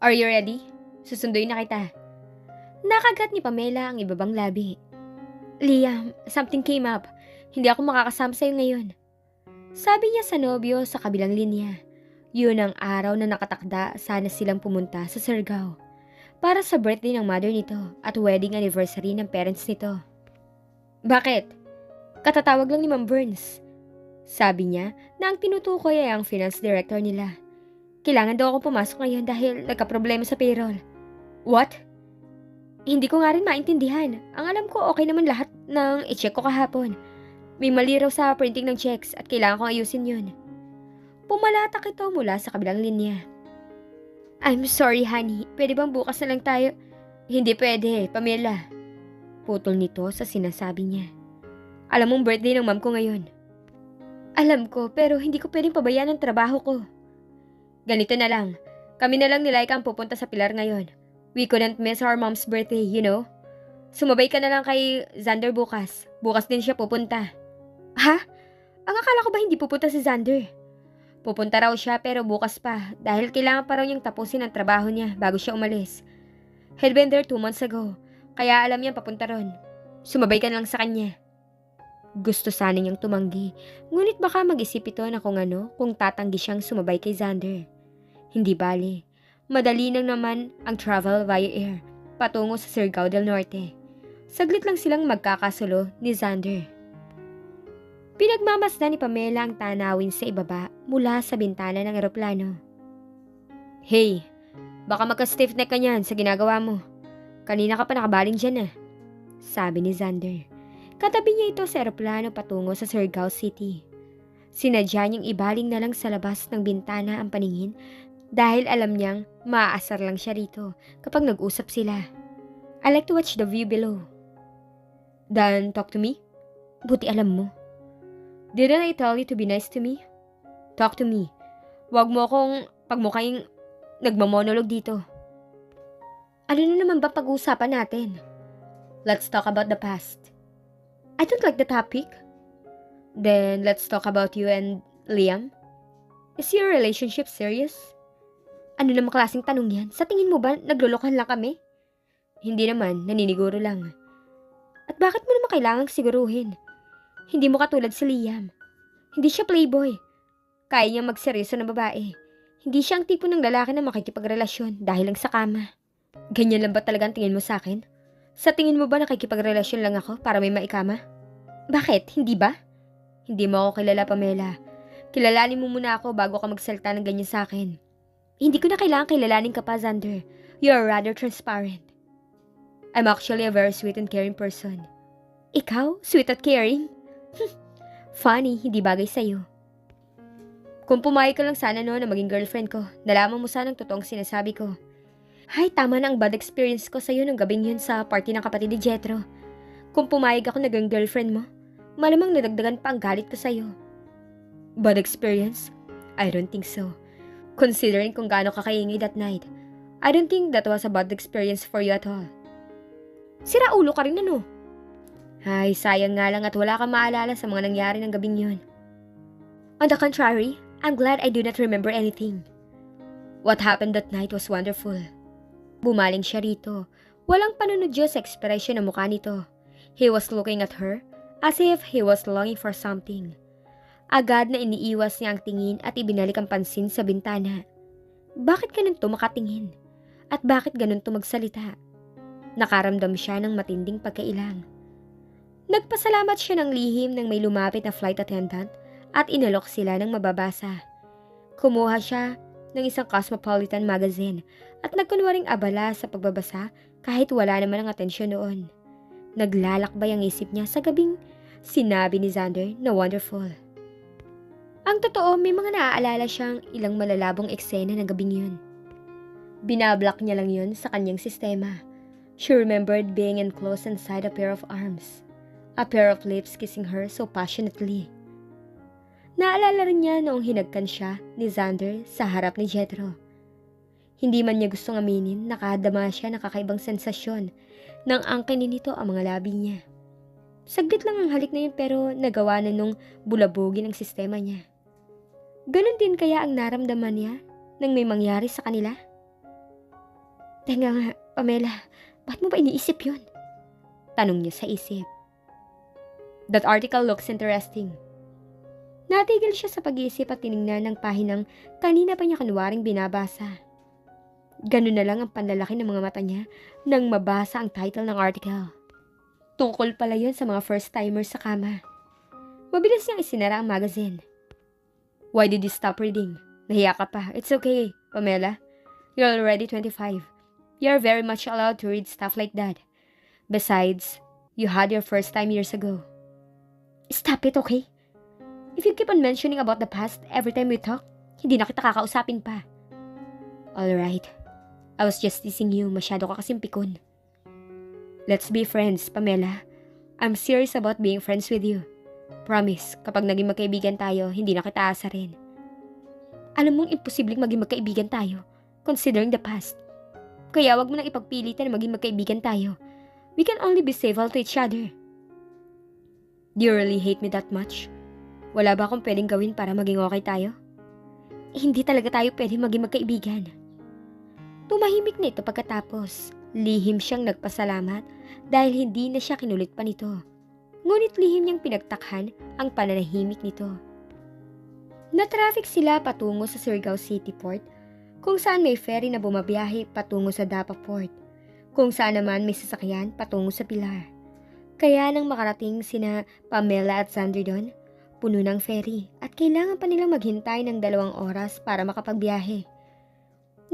Are you ready? Susunduin na kita. Nakagat ni Pamela ang ibabang labi. Liam, something came up. Hindi ako makakasama sa'yo ngayon. Sabi niya sa nobyo sa kabilang linya. Yun ang araw na nakatakda sana silang pumunta sa Surigao para sa birthday ng mother nito at wedding anniversary ng parents nito. Bakit? Katatawag lang ni Ma'am Burns. Sabi niya na ang tinutukoy ay ang finance director nila. Kailangan daw akong pumasok ngayon dahil nagka-problema sa payroll. What? Hindi ko nga rin maintindihan. Ang alam ko okay naman lahat ng i-check ko kahapon. May mali raw sa printing ng checks at kailangan kong ayusin yun. Pumalatak ito mula sa kabilang linya. I'm sorry honey, pwede bang bukas na lang tayo? Hindi pwede, Pamela. Putol nito sa sinasabi niya. Alam mong birthday ng mom ko ngayon. Alam ko, pero hindi ko pwedeng pabayaan ang trabaho ko. Ganito na lang, kami na lang ni Laika ang pupunta sa Pilar ngayon. We couldn't miss our mom's birthday, you know? Sumabay ka na lang kay Xander bukas. Bukas din siya pupunta. Ha? Ang akala ko ba hindi pupunta si Xander? Pupunta raw siya pero bukas pa dahil kailangan pa raw niyang tapusin ang trabaho niya bago siya umalis. He'd been there 2 months ago, kaya alam niya papunta ron. Sumabay ka na lang sa kanya. Gusto sana niyang tumanggi, ngunit baka mag-isip ito na kung tatanggi siyang sumabay kay Xander. Hindi bali, madali lang naman ang travel via air patungo sa Surigao del Norte. Saglit lang silang magkakasulo ni Xander. Pinagmamasdan ni Pamela ang tanawin sa ibaba mula sa bintana ng eroplano. Hey, baka magka-stiff neck ka niyan sa ginagawa mo. Kanina ka pa nakabaling dyan sabi ni Xander. Katabi niya ito sa eroplano patungo sa Surigao City. Sinadya niyang ibaling na lang sa labas ng bintana ang paningin dahil alam niyang maaasar lang siya rito kapag nag-usap sila. I like to watch the view below. Then talk to me? Buti alam mo. Didn't I tell you to be nice to me? Talk to me. Huwag mo akong pagmukhang nagmamonolog dito. Ano na naman ba pag-uusapan natin? Let's talk about the past. I don't like the topic. Then let's talk about you and Liam. Is your relationship serious? Ano namang klaseng tanong yan? Sa tingin mo ba naglolokohan lang kami? Hindi naman, naniniguro lang. At bakit mo naman kailangang siguruhin? Hindi mo katulad si Liam. Hindi siya playboy. Kaya niyang magseryoso na babae. Hindi siya ang tipo ng lalaki na makikipagrelasyon dahil lang sa kama. Ganyan lang ba talaga ang tingin mo sa akin? Sa tingin mo ba nakikipagrelasyon lang ako para may maikama? Bakit? Hindi ba? Hindi mo ako kilala, Pamela. Kilalanin mo muna ako bago ka magsalita ng ganyan sa akin. Hindi ko na kailangan kilalanin ka pa, Xander. You're rather transparent. I'm actually a very sweet and caring person. Ikaw? Sweet at caring? Funny, hindi bagay sa'yo. Kung pumayag ka lang sana na maging girlfriend ko, nalaman mo sana ang totoong sinasabi ko. Hay, tama na ang bad experience ko sa'yo nung gabing yun sa party ng kapatid ni Jethro. Kung pumayag ako naging girlfriend mo, malamang nadagdagan pa ang galit ko sa'yo. Bad experience? I don't think so. Considering kung gaano kakaingay that night, I don't think that was a bad experience for you at all. Sira ulo ka rin ano? Ay, sayang nga lang at wala kang maalala sa mga nangyari ng gabing yun. On the contrary, I'm glad I do not remember anything. What happened that night was wonderful. Bumaling siya rito. Walang panunodyo sa ekspresyon ng mukha nito. He was looking at her as if he was longing for something. Agad na iniiwas niya ang tingin at ibinalik ang pansin sa bintana. Bakit ganun to makatingin? At bakit ganun to magsalita? Nakaramdam siya ng matinding pagkailang. Nagpasalamat siya ng lihim nang may lumapit na flight attendant at inalok sila ng mababasa. Kumuha siya ng isang Cosmopolitan magazine at nagkunwaring abala sa pagbabasa kahit wala naman ang atensyon noon. Naglalakbay ang isip niya sa gabing sinabi ni Xander na wonderful. Ang totoo, may mga naaalala siyang ilang malalabong eksena ng gabing yun. Binablock niya lang yun sa kanyang sistema. She remembered being enclosed inside a pair of arms. A pair of lips kissing her so passionately. Naalala rin niya noong hinagkan siya ni Xander sa harap ni Jethro. Hindi man niya gustong aminin, nakadama siya ng kakaibang sensasyon nang angkinin nito ang mga labi niya. Saglit lang ang halik na yun pero nagawa na nung bulabugin ang sistema niya. Ganon din kaya ang naramdaman niya nang may mangyari sa kanila? Teka nga, Pamela, ba't mo ba iniisip yun? Tanong niya sa isip. That article looks interesting. Natigil siya sa pag-iisip at tiningnan ng pahinang kanina pa niya kunwaring binabasa. Ganun na lang ang panlalaki ng mga mata niya nang mabasa ang title ng article. Tungkol pala yun sa mga first-timers sa kama. Mabilis niyang isinara ang magazine. Why did you stop reading? Nahiya ka pa. It's okay, Pamela. You're already 25. You're very much allowed to read stuff like that. Besides, you had your first time years ago. Stop it, okay? If you keep on mentioning about the past every time we talk, hindi na kita kakausapin pa. Alright. I was just teasing you. Masyado ka kasing pikon. Let's be friends, Pamela. I'm serious about being friends with you. Promise, kapag naging magkaibigan tayo, hindi na kita aasarin. Alam mong imposibleng maging magkaibigan tayo, considering the past. Kaya wag mo nang ipagpilitan na maging magkaibigan tayo. We can only be civil to each other. Do you really hate me that much? Wala ba akong pwedeng gawin para maging okay tayo? Hindi talaga tayo pwedeng maging magkaibigan. Tumahimik na ito pagkatapos. Lihim siyang nagpasalamat dahil hindi na siya kinulit pa nito. Ngunit lihim niyang pinagtakhan ang pananahimik nito. Na-traffic sila patungo sa Surigao City Port, kung saan may ferry na bumabiyahe patungo sa Dapa Port, kung saan naman may sasakyan patungo sa Pilar. Kaya nang makarating sina Pamela at Xander doon, puno ng ferry at kailangan pa nilang maghintay ng 2 oras para makapagbiyahe.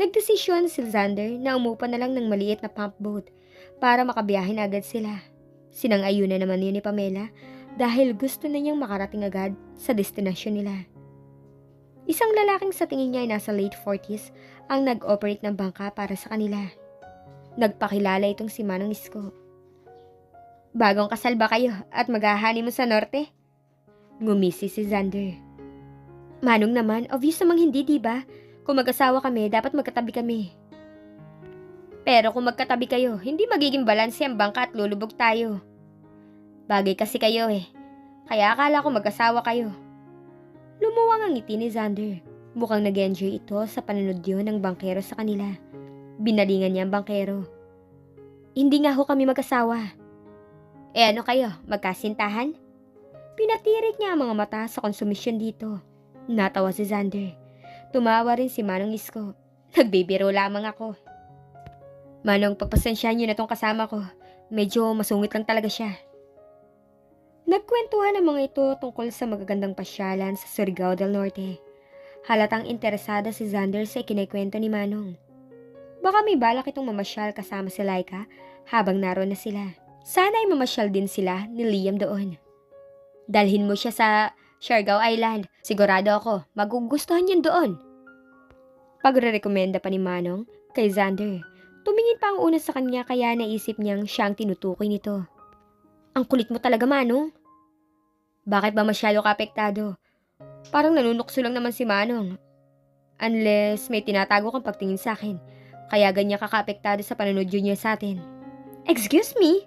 Nagdesisyon si Xander na umupa na lang ng maliit na pump boat para makabiyahe na agad sila. Sinang-ayunan naman yun ni Pamela dahil gusto na niyang makarating agad sa destinasyon nila. Isang lalaking sa tingin niya ay nasa late 40s ang nag-operate ng bangka para sa kanila. Nagpakilala itong si Manong Isko. Bagong kasal ba kayo at maghahani mo sa norte? Ngumisi si Xander. Manong naman, obvious namang hindi, diba? Kung mag-asawa kami, dapat magkatabi kami. Pero kung magkatabi kayo, hindi magiging balanse ang bangka at lulubog tayo. Bagay kasi kayo eh. Kaya akala ko mag-asawa kayo. Lumuwang ang ngiti ni Xander. Mukhang nag-enjoy ito sa panunod yun ng bangkero sa kanila. Binalingan niya ang bangkero. Hindi nga ho kami mag-asawa. Eh ano kayo, magkasintahan? Pinatirik niya ang mga mata sa konsumisyon dito. Natawa si Xander. Tumawa rin si Manong Isko. Nagbibiro lamang ako. Manong, pagpasensyahan niyo na tong kasama ko. Medyo masungit lang talaga siya. Nagkwentuhan ang mga ito tungkol sa magagandang pasyalan sa Surigao del Norte. Halatang interesada si Xander sa ikinikwento ni Manong. Baka may balak itong mamasyal kasama si Laika habang naroon na sila. Sana ay mamasyal din sila ni Liam doon. Dalhin mo siya sa Siargao Island. Sigurado ako, magugustuhan niyan doon. Pagre-rekomenda pa ni Manong kay Xander. Tumingin pa ang una sa kanya kaya naisip niyang siya ang tinutukoy nito. Ang kulit mo talaga, Manong. Bakit ba masyado ka apektado? Parang nanunukso lang naman si Manong. Unless may tinatago kang pagtingin sa akin. Kaya ganyan ka kaapektado sa panunod niya sa atin. Excuse me?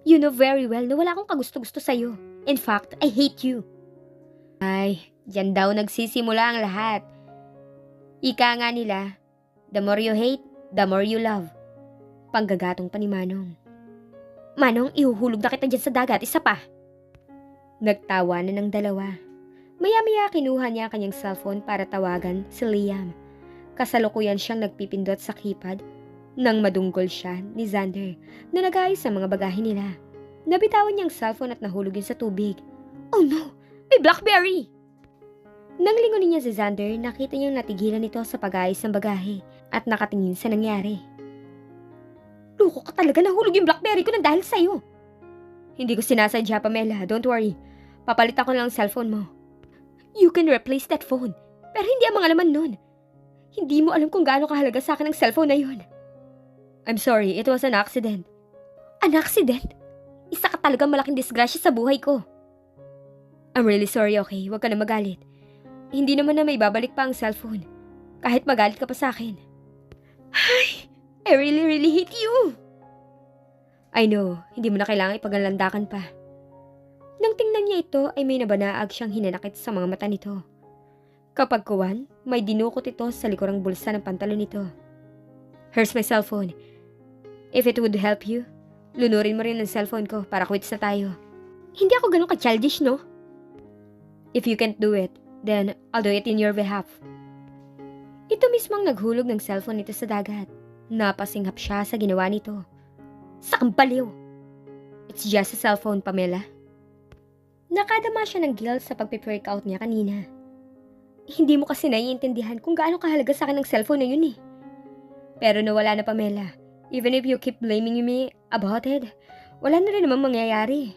You know very well na wala akong kagusto-gusto sa'yo. In fact, I hate you. Ay, dyan daw nagsisimula ang lahat. Ika nga nila, the more you hate, the more you love. Panggagatong pa ni Manong. Manong, ihuhulog na kita dyan sa dagat, isa pa. Nagtawa na ng dalawa. Maya-maya kinuha niya kanyang cellphone para tawagan si Liam. Kasalukuyan siyang nagpipindot sa keypad nang madunggol siya ni Xander na nag-aayos sa mga bagahe nila. Nabitawan niyang cellphone at nahulog yun sa tubig. Oh no! May Blackberry! Nang lingunin niya si Xander, nakita niyang natigilan ito sa pag-aayos ng bagahe at nakatingin sa nangyari. Luko ka talaga, nahulog yung Blackberry ko nang dahil sa'yo. Hindi ko sinasadya, Pamela. Don't worry. Papalitan ko lang ang cellphone mo. You can replace that phone. Pero hindi ang mga laman nun. Hindi mo alam kung gaano kahalaga sa akin ang cellphone na yun. I'm sorry, it was an accident. An accident? Isa ka talagang malaking disgrasya sa buhay ko. I'm really sorry, okay? Huwag ka na magalit. Hindi naman na may babalik pa ang cellphone. Kahit magalit ka pa sa akin. Ay, I really hate you. I know, hindi mo na kailangan ipaglandakan pa. Nang tingnan niya ito ay may nabanaag siyang hinanakit sa mga mata nito. Kapag kuwan, may dinukot ito sa likurang bulsa ng pantalon nito. Here's my cellphone. If it would help you, lunurin mo rin ang cellphone ko para quits na tayo. Hindi ako ganun ka-childish, no? If you can't do it, then I'll do it in your behalf. Ito mismo ang naghulog ng cellphone nito sa dagat. Napasinghap siya sa ginawa nito. Sakang baliw! It's just a cellphone, Pamela. Nakadama siya ng guilt sa pagpe-freak out niya kanina. Hindi mo kasi naiintindihan kung gaano kahalaga sa akin ng cellphone na yun eh. Pero nawala na, Pamela. Even if you keep blaming me about it, wala na rin naman mangyayari.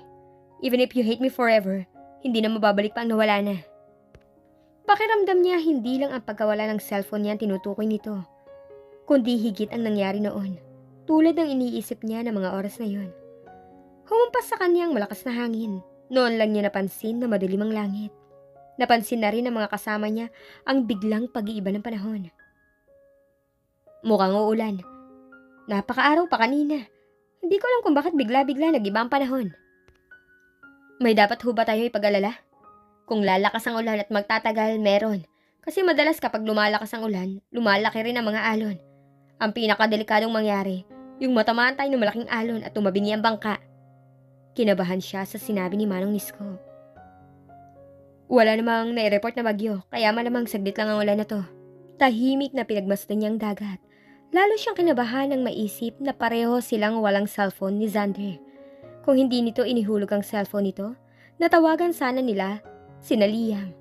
Even if you hate me forever, hindi na mababalik pa ang nawala na. Pakiramdam niya hindi lang ang pagkawala ng cellphone niya ang tinutukoy nito, kundi higit ang nangyari noon, tulad ng iniisip niya ng mga oras na yun. Humampas sa kanya ang malakas na hangin. Noon lang niya napansin na madilim ang langit. Napansin na rin ng mga kasama niya ang biglang pag-iiba ng panahon. Mukhang uulan. Napaka-araw pa kanina. Hindi ko alam kung bakit bigla-bigla nag-iba ang panahon. May dapat ho ba tayo ipag-alala? Kung lalakas ang ulan at magtatagal, meron. Kasi madalas kapag lumalakas ang ulan, lumalaki rin ang mga alon. Ang pinakadelikadong mangyari, yung matamaan tayo ng malaking alon at tumabingi ang bangka. Kinabahan siya sa sinabi ni Manong Nisko. Wala namang nai-report na bagyo, kaya malamang saglit lang ang ulan na to. Tahimik na pinagmasdan niya ang dagat. Lalo siyang kinabahan ng maisip na pareho silang walang cellphone ni Xander. Kung hindi nito inihulog ang cellphone nito, natawagan sana nila sina Liam.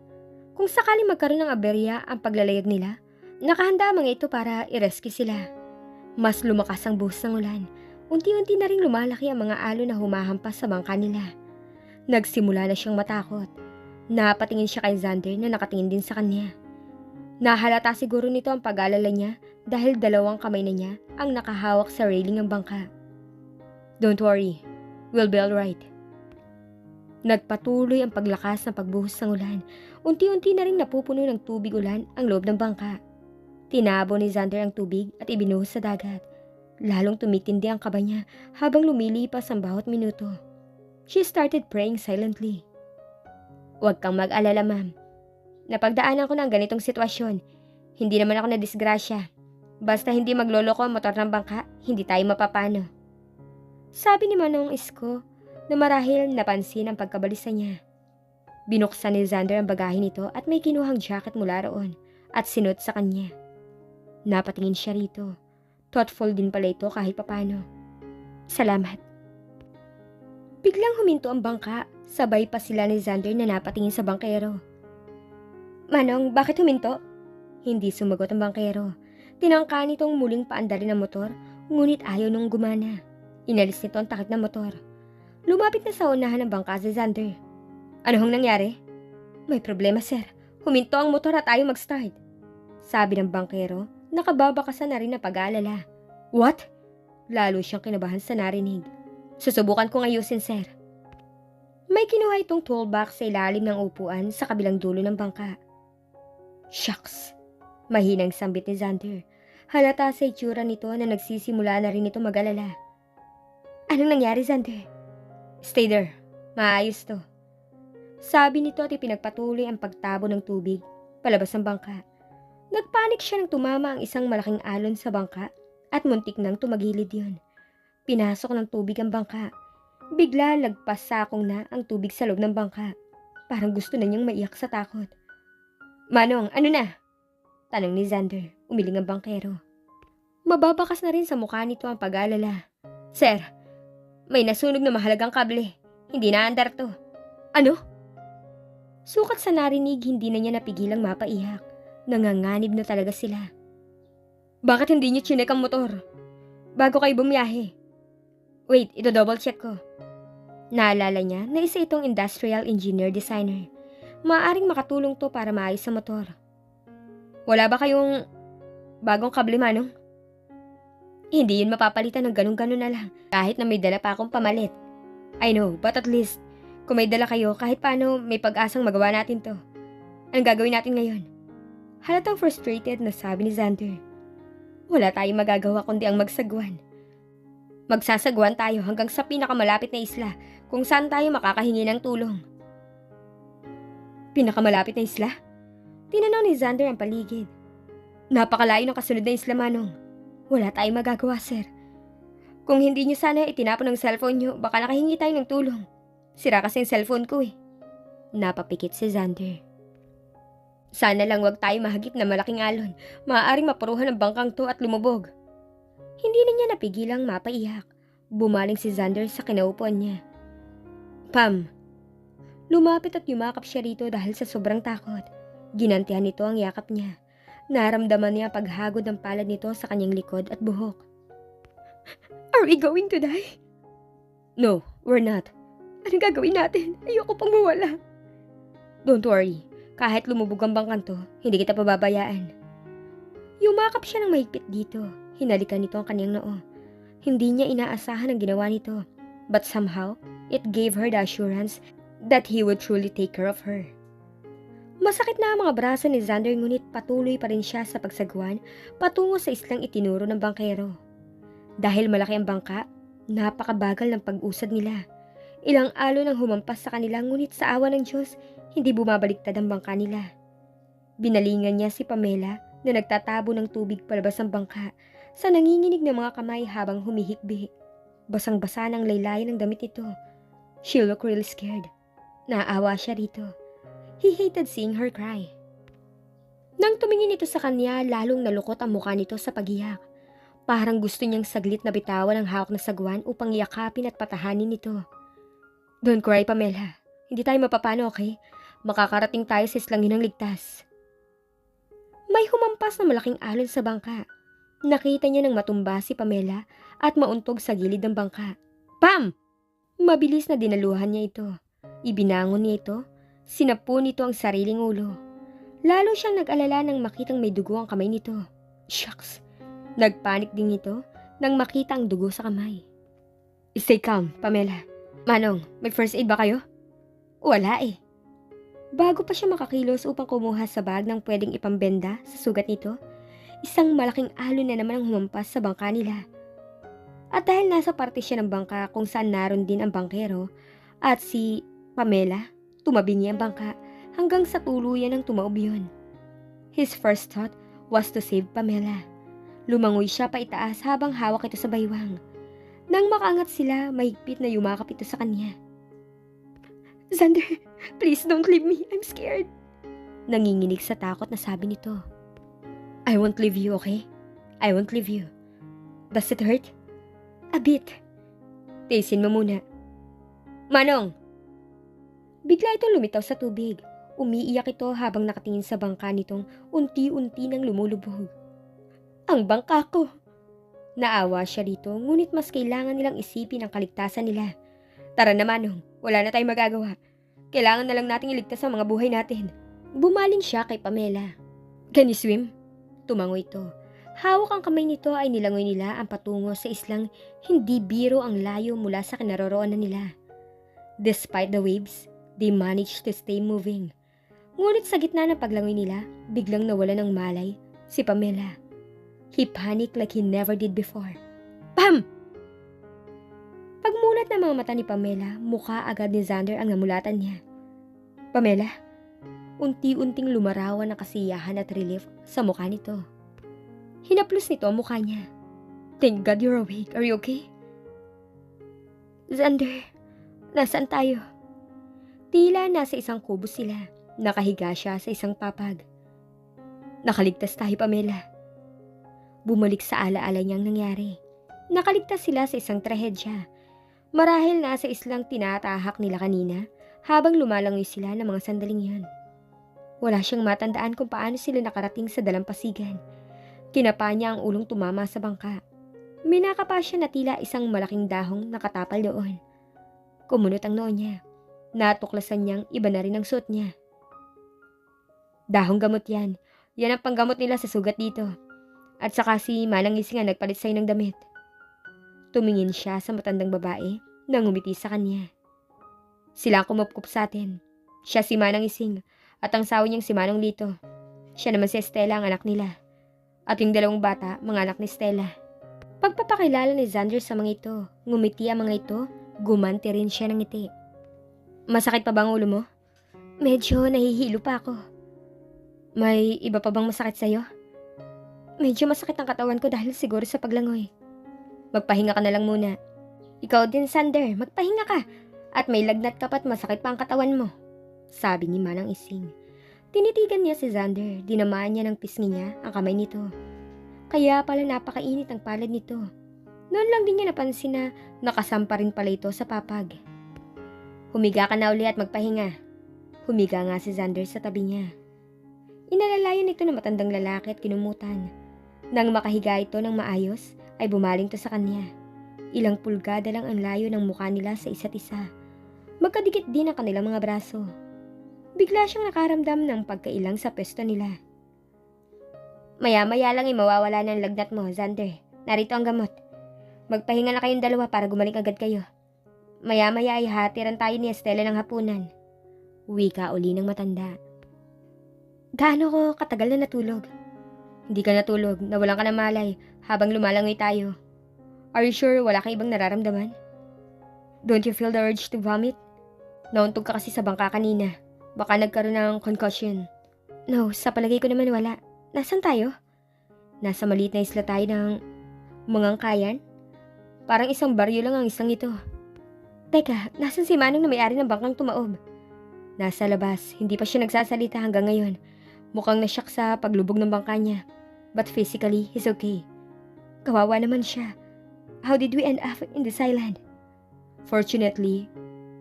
Kung sakaling magkaroon ng aberya ang paglalayag nila, nakahanda mga ito para i-rescue sila. Mas lumakas ang buhos ng ulan. Unti-unti na ring lumalaki ang mga alon na humahampas sa bangka nila. Nagsimula na siyang matakot. Napatingin siya kay Xander na nakatingin din sa kanya. Nahalata siguro nito ang pag-alala niya dahil dalawang kamay na niya ang nakahawak sa railing ng bangka. Don't worry, we'll be alright. Nagpatuloy ang paglakas ng pagbuhos ng ulan. Unti-unti na ring napupuno ng tubig ulan ang loob ng bangka. Tinabo ni Xander ang tubig at ibinuhos sa dagat. Lalong tumitindi ang kaba niya habang lumilipas ang bawat minuto. She started praying silently. Huwag kang mag-alala, ma'am. Napagdaanan ko na ang ganitong sitwasyon. Hindi naman ako nadisgrasya. Basta hindi magloloko ang motor ng bangka, hindi tayo mapapano. Sabi ni Manong Isko na marahil napansin ang pagkabalisa niya. Binuksan ni Xander ang bagahe nito at may kinuhang jacket mula roon at sinuot sa kanya. Napatingin siya rito. Thoughtful din pala ito kahit papano. Salamat. Biglang huminto ang bangka, sabay pa sila ni Xander na napatingin sa bangkero. Manong, bakit huminto? Hindi sumagot ang bangkero. Tinangka nitong muling paandarin ang motor, ngunit ayaw nung gumana. Inalis nito ang takip ng motor. Lumapit na sa unahan ng bangka si Xander. Ano hong nangyari? May problema, sir. Huminto ang motor at ayaw mag-start. Sabi ng bangkero, nakababakasan na rin na pag-aalala. What? Lalo siyang kinabahan sa narinig. Susubukan kong ayusin, sir. May kinuha itong toolbox sa ilalim ng upuan sa kabilang dulo ng bangka. Shucks! Mahinang sambit ni Xander. Halata sa itsura nito na nagsisimula na rin ito mag-alala. Anong nangyari, Xander? Stay there. Maayos to. Sabi nito at ipinagpatuloy ang pagtabo ng tubig palabas ng bangka. Nagpanik siya nang tumama ang isang malaking alon sa bangka at muntik nang tumagilid yun. Pinasok ng tubig ang bangka. Bigla lagpas sakong na ang tubig sa loob ng bangka. Parang gusto na niyang maiyak sa takot. Manong, ano na? Tanong ni Xander, umiling ang bangkero. Mababakas na rin sa mukha nito ang pag-aalala. Sir, may nasunog na mahalagang kable. Hindi na andar to. Ano? Sukat sa narinig, hindi na niya napigilang mapaiyak. Nanganganib na talaga sila. Bakit hindi niyo chinek ang motor? Bago kayo bumiyahe. Wait, ito double check ko. Naalala niya na isa itong industrial engineer designer. Maaaring makatulong to para maayos sa motor. Wala ba kayong bagong kable, Manong? Hindi yun mapapalitan ng ganun-ganun na lang kahit na may dala pa akong pamalit. I know, but at least kung may dala kayo kahit paano may pag-asang magawa natin to. Anong gagawin natin ngayon? Halatang frustrated na sabi ni Xander. Wala tayong magagawa kundi ang magsagwan. Magsasagwan tayo hanggang sa pinakamalapit na isla kung saan tayo makakahingi ng tulong. Pinakamalapit na isla? Tinanaw ni Xander ang paligid. Napakalayo ng kasunod na isla, Manong. Wala tayong magagawa, sir. Kung hindi niyo sana itinapon ang cellphone niyo, baka nakahingi tayo ng tulong. Sira kasi yung cellphone ko eh. Napapikit si Xander. Sana lang wag tayo mahagip na malaking alon. Maaaring mapuruhan ang bangkang to at lumubog. Hindi na niya napigilang mapaiyak. Bumaling si Xander sa kinaupuan niya. Pam. Lumapit at yumakap siya rito dahil sa sobrang takot. Ginantihan nito ang yakap niya. Naramdaman niya ang paghagod ng palad nito sa kanyang likod at buhok. Are we going to die? No, we're not. Anong gagawin natin? Ayoko pang mawala. Don't worry. Kahit lumubog ang bangkang to, hindi kita pababayaan. Yumakap siya ng mahigpit dito. Hinalikan nito ang kanyang noo. Hindi niya inaasahan ang ginawa nito. But somehow, it gave her the assurance that he would truly take care of her. Masakit na ang mga braso ni Xander ngunit patuloy pa rin siya sa pagsagwan patungo sa islang itinuro ng bangkero. Dahil malaki ang bangka, napakabagal ng pag-usad nila. Ilang alon ang humampas sa kanila ngunit sa awa ng Diyos, hindi bumabaliktad ang bangka nila. Binalingan niya si Pamela na nagtatabo ng tubig palabas ng bangka sa nanginginig ng mga kamay habang humihikbi. Basang-basa ng laylayan ng damit nito. She looked really scared. Naawa siya rito. He hated seeing her cry. Nang tumingin ito sa kanya, lalong nalukot ang mukha nito sa pagiyak. Parang gusto niyang saglit na bitawan ang hawak na sagwan upang yakapin at patahanin ito. Don't cry, Pamela. Hindi tayo mapapano, okay? Makakarating tayo sa islang ng ligtas. May humampas na malaking alon sa bangka. Nakita niya nang matumba si Pamela at mauntog sa gilid ng bangka. Pam! Mabilis na dinaluhan niya ito. Ibinangon niya ito. Sinapo nito ang sariling ulo. Lalo siyang nag-alala nang makitang may dugo ang kamay nito. Shucks! Nagpanik din ito nang makita ang dugo sa kamay. Stay calm, Pamela. Manong, may first aid ba kayo? Wala eh. Bago pa siya makakilos upang kumuha sa bag ng pwedeng ipambenda sa sugat nito, isang malaking alon na naman ang humampas sa bangka nila. At dahil nasa parte siya ng bangka kung saan naroon din ang bangkero at si Pamela, tumabi niya ang bangka hanggang sa tuluyan ng tumaob yun. His first thought was to save Pamela. Lumangoy siya pa itaas habang hawak ito sa baywang. Nang makaangat sila, mahigpit na yumakap ito sa kanya. Xander, please don't leave me. I'm scared. Nanginginig sa takot na sabi nito. I won't leave you, okay? I won't leave you. Does it hurt? A bit. Tiisin mo muna. Manong! Bigla itong lumitaw sa tubig. Umiiyak ito habang nakatingin sa bangka nitong unti-unti nang lumulubog. Ang bangka ko! Naawa siya rito, ngunit mas kailangan nilang isipin ang kaligtasan nila. Tara na Manong, wala na tayong magagawa. Kailangan na lang nating iligtas ang mga buhay natin. Bumaling siya kay Pamela. Can you swim? Tumango ito. Hawak ang kamay nito ay nilangoy nila ang patungo sa islang hindi biro ang layo mula sa kinaroroonan nila. Despite the waves, they managed to stay moving. Ngunit sa gitna ng paglangoy nila, biglang nawala ng malay si Pamela. He panicked like he never did before. Pam! Pagmulat ng mga mata ni Pamela, mukha agad ni Xander ang namulatan niya. Pamela, unti-unting lumarawan ang kasiyahan at relief sa mukha nito. Hinaplos nito ang mukha niya. Thank God you're awake. Are you okay? Xander, nasaan tayo? Tila nasa isang kubo sila. Nakahiga siya sa isang papag. Nakaligtas tayo, Pamela. Bumalik sa alaala niyang nangyari. Nakaligtas sila sa isang trahedya. Marahil nasa islang tinatahak nila kanina habang lumalangoy sila ng mga sandaling yun. Wala siyang matandaan kung paano sila nakarating sa dalampasigan. Kinapa niya ang ulong tumama sa bangka. Minakapa siya na tila isang malaking dahong nakatapal doon. Kumunot ang noo niya. Natuklasan niyang iba na rin ang suot niya. Dahong gamot yan. Yan ang panggamot nila sa sugat dito. At saka si Manang Ising ang nagpalit sa'yo ng damit. Tumingin siya sa matandang babae na ngumiti sa kanya. Sila ang kumupkup sa atin. Siya si Manang Ising at ang sawa niyang si Manong Lito. Siya naman si Estela ang anak nila. At yung dalawang bata, mga anak ni Stella. Pagpapakilala ni Xander sa mga ito, ngumiti ang mga ito, gumanti rin siya ng ngiti. Masakit pa ba ang ulo mo? Medyo nahihilo pa ako. May iba pa bang masakit sa'yo? Medyo masakit ang katawan ko dahil siguro sa paglangoy. Magpahinga ka na lang muna. Ikaw din, Sander, magpahinga ka. At may lagnat ka pa't masakit pa ang katawan mo. Sabi ni Manang Ising. Tinitigan niya si Xander, dinamaan niya ng pisngi niya ang kamay nito. Kaya pala napakainit ang palad nito. Noon lang din niya napansin na nakasampa rin pala ito sa papag. Humiga ka na uli at magpahinga. Humiga nga si Xander sa tabi niya. Inalalayan ito ng matandang lalaki at kinumutan. Nang makahiga ito ng maayos, ay bumaling to sa kanya. Ilang pulgada lang ang layo ng mukha nila sa isa't isa. Magkadikit din ang kanilang mga braso. Bigla siyang nakaramdam ng pagkailang sa pwesto nila. Maya-maya lang ay mawawala ng lagnat mo, Xander. Narito ang gamot. Magpahinga na kayong dalawa para gumaling agad kayo. Maya-maya ay hatiran tayo ni Estela ng hapunan. Wika uli ng matanda. Gaano ko katagal na natulog? Hindi ka natulog, nawalan ka ng malay habang lumalangoy tayo. Are you sure wala kang ibang nararamdaman? Don't you feel the urge to vomit? Nauntog ka kasi sa bangka kanina. Baka nagkaroon ng concussion. No, sa palagay ko naman wala. Nasaan tayo? Nasa maliit na isla tayo ng Mangangkayan? Parang isang baryo lang ang islang ito. Teka, nasan si Manong na may-ari ng bangkang tumaob? Nasa labas, hindi pa siya nagsasalita hanggang ngayon. Mukhang nasyak sa paglubog ng bangka niya. But physically, he's okay. Kawawa naman siya. How did we end up in this island? Fortunately,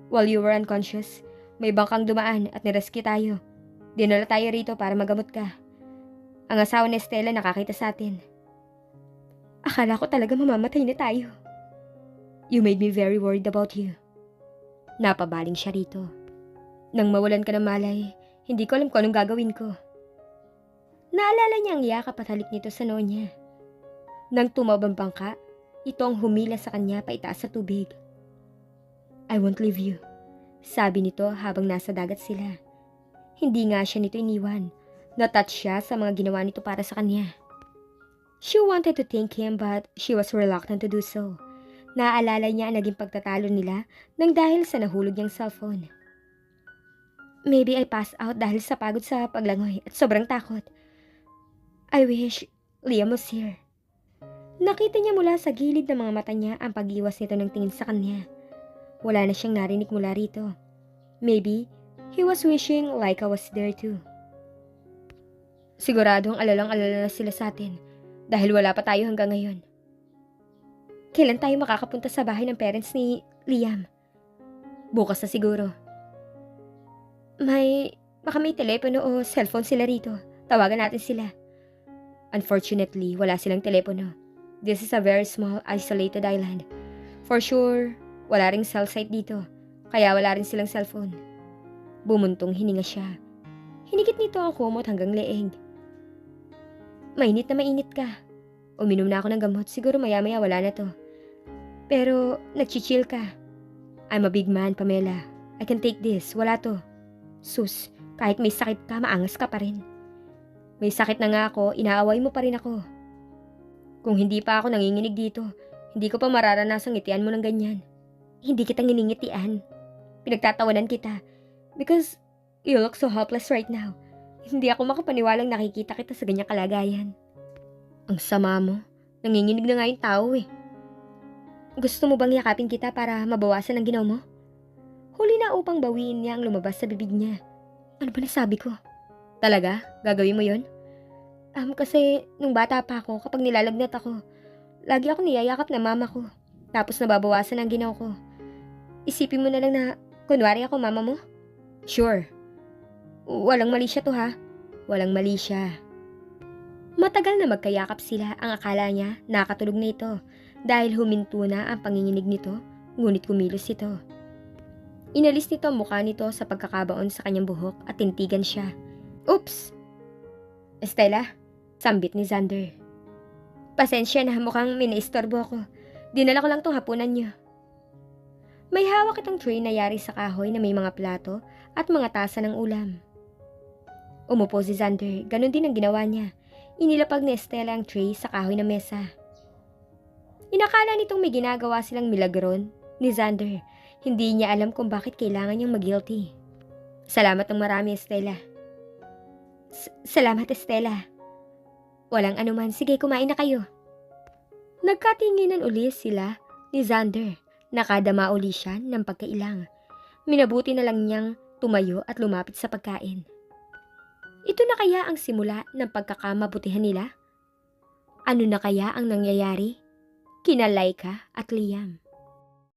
while you were unconscious, may bangkang dumaan at nirescue tayo. Dinala tayo rito para magamot ka. Ang asawa ni Estela nakakita sa atin. Akala ko talaga mamamatay na tayo. You made me very worried about you. Napabaling siya rito. Nang mawalan ka ng malay, hindi ko alam kung anong gagawin ko. Naalala niya ang yakap at halik nito sa noo niya. Nang tumawag ang bangka, ito ang humila sa kanya paitaas sa tubig. I won't leave you, sabi nito habang nasa dagat sila. Hindi nga siya nito iniwan. Natouch siya sa mga ginawa nito para sa kanya. She wanted to thank him but she was reluctant to do so. Naaalala niya ang naging pagtatalo nila nang dahil sa nahulog niyang cellphone. Maybe I passed out dahil sa pagod sa paglangoy at sobrang takot. I wish Liam was here. Nakita niya mula sa gilid ng mga mata niya ang pag-iwas nito ng tingin sa kanya. Wala na siyang narinig mula rito. Maybe he was wishing Laika was there too. Siguradong alalang-alala na sila sa atin dahil wala pa tayo hanggang ngayon. Kailan tayo makakapunta sa bahay ng parents ni Liam? Bukas na siguro. Baka may telepono o cellphone sila rito. Tawagan natin sila. Unfortunately, wala silang telepono. This is a very small, isolated island. For sure, wala ring cell site dito. Kaya wala rin silang cellphone. Bumuntong hininga siya. Hinikit nito ang kumot hanggang leeg. Mainit na mainit ka. Uminom na ako ng gamot. Siguro maya-maya wala na to. Pero, nagchichill ka. I'm a big man, Pamela. I can take this. Wala to. Sus, kahit may sakit ka, maangas ka pa rin. May sakit na nga ako, inaaway mo pa rin ako. Kung hindi pa ako nanginginig dito, hindi ko pa mararanasang ngitian mo ng ganyan. Hindi kita nginingitian. Pinagtatawanan kita. Because you look so helpless right now. Hindi ako makapaniwalang nakikita kita sa ganyang kalagayan. Ang sama mo. Nanginginig na nga yung tao eh. Gusto mo bang yakapin kita para mabawasan ang ginaw mo? Huli na upang bawiin niya ang lumabas sa bibig niya. Ano ba nasabi ko? Talaga? Gagawin mo yon? Kasi nung bata pa ako, kapag nilalagnat ako, lagi ako niyayakap na mama ko. Tapos nababawasan ang ginaw ko. Isipin mo na lang na, kunwari ako mama mo? Sure. Walang mali siya to ha. Walang mali siya. Matagal na magkayakap sila, ang akala niya nakatulog na ito dahil huminto na ang panginginig nito, ngunit kumilos ito. Inalis nito ang mukha nito sa pagkakabaon sa kanyang buhok at tintigan siya. Oops! Estela, sambit ni Xander. Pasensya na, mukhang minaistorbo ako. Dinala ko lang tong hapunan niyo. May hawak itong tray na yari sa kahoy na may mga plato at mga tasa ng ulam. Umupo si Xander, ganun din ang ginawa niya. Inilapag ni Estela ang tray sa kahoy na mesa. Inakala nitong may ginagawa silang milagron ni Xander. Hindi niya alam kung bakit kailangan niyang mag-guilty. Salamat ng marami, Estela. Salamat, Estela. Walang anuman, sige kumain na kayo. Nagkatinginan uli sila ni Xander. Nakadama uli siya ng pagkailang. Minabuti na lang niyang tumayo at lumapit sa pagkain. Ito na kaya ang simula ng pagkakamabutihan nila? Ano na kaya ang nangyayari kina Laika at Liam?